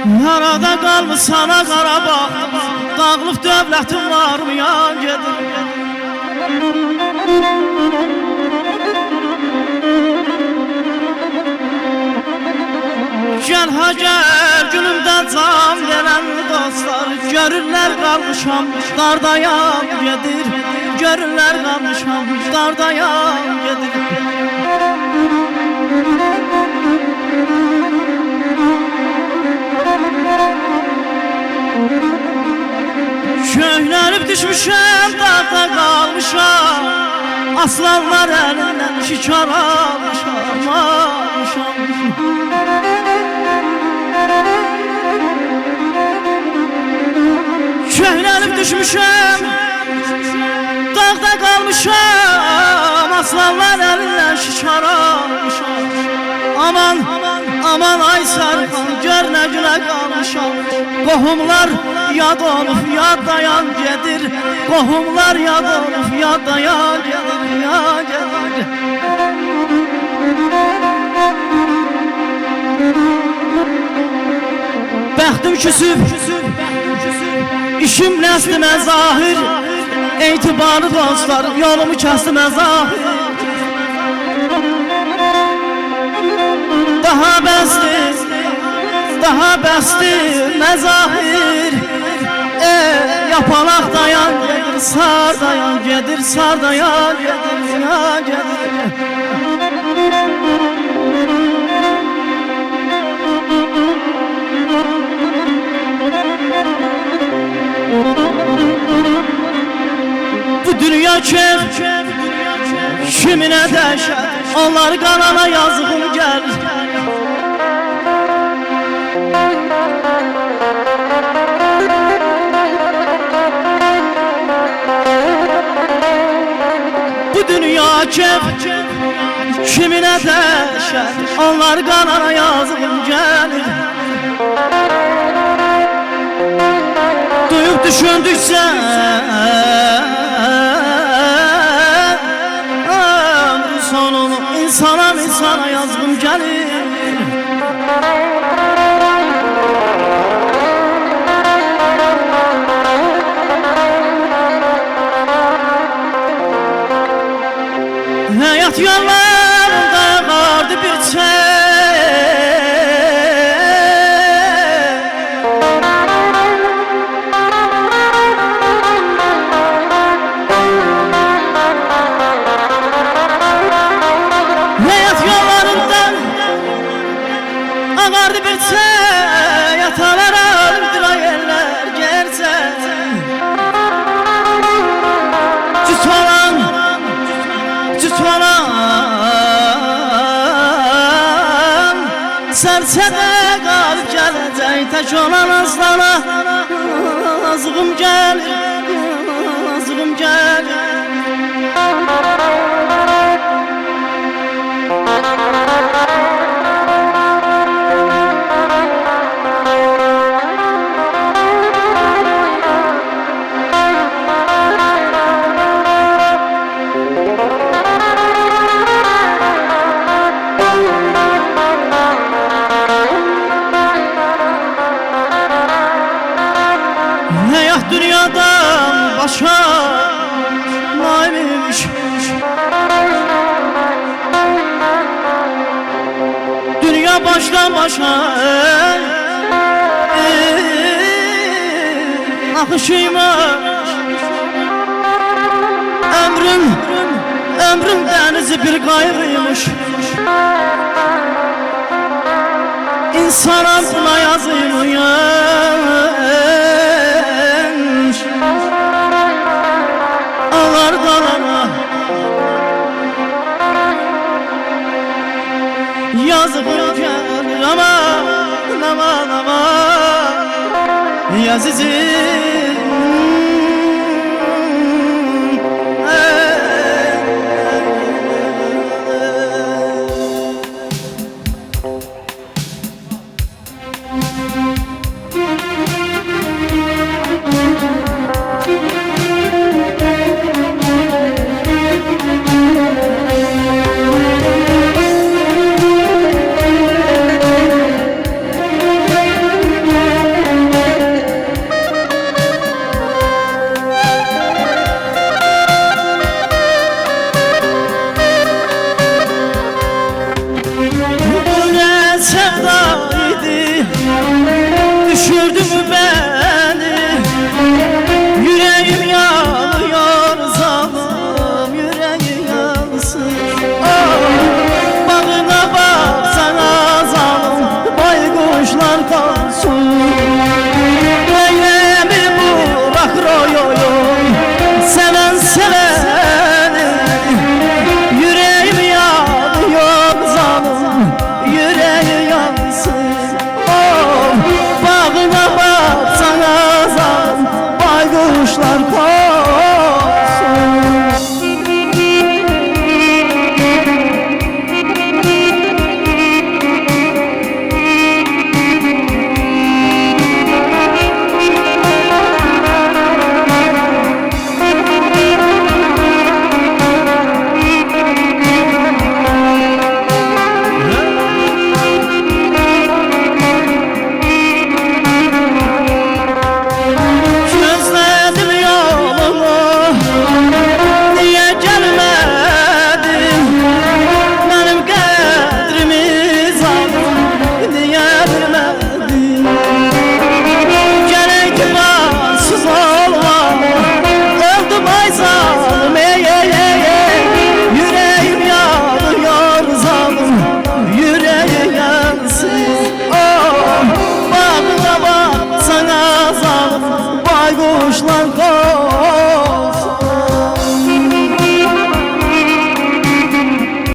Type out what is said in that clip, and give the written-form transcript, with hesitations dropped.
Harada qalmış sana Qarabağ, dağlıq dövlətin var mı yan gedir? Gəl ha gəl gülümdən can verən dostlar, görürlər qalmışam dardayam gedir. Görürlər qalmışam dardayam gedir. Köhnəlib düşmüşəm, dağda qalmışam, aslanlar əlindən şikar almışam. Köhnəlib düşmüşəm, dağda qalmışam, aslanlar əlindən şikar almışam. Aman, aman ay Sərxan, gör nə gülə qalmışam. Qohumlar yad olub, yaddayan gedir. Qohumlar yad olub, yaddayan gedir, yad gedir. Bəxtim küsüb, işim nəslimə zahir, etibarlı dostlar yolumu kəsdim əzahir. Daha bəsdir məzahir, yapalaq dayan gedir, sar dayan gedir, sar dayan gedir, ya gedir. Bu dünya kiminə dəhşət, onlar qanana yazığım gəlir. Bu dünya kiminə dəhşət, onlar qanana yazığım gəlir. Duyub düşündüksə ömrün sonunu insana yazığım gəlir. Həyat yollarında vardı bir Həyat yollarından ağardı bir yatalar alırdır ay eller gerçek. Cüt olan Sərsədə qalıb gələcək, tək olan azlara azığım gəlir, azığım gəlir. Həyat dünyadan başa naimiş, dünya başdan başa akışıymış. Ömrün denizi bir qayğıymış. İnsan altına yazılmış, ağlar dalana yazığım gəlir. Aman, aman, aman yazızım. Su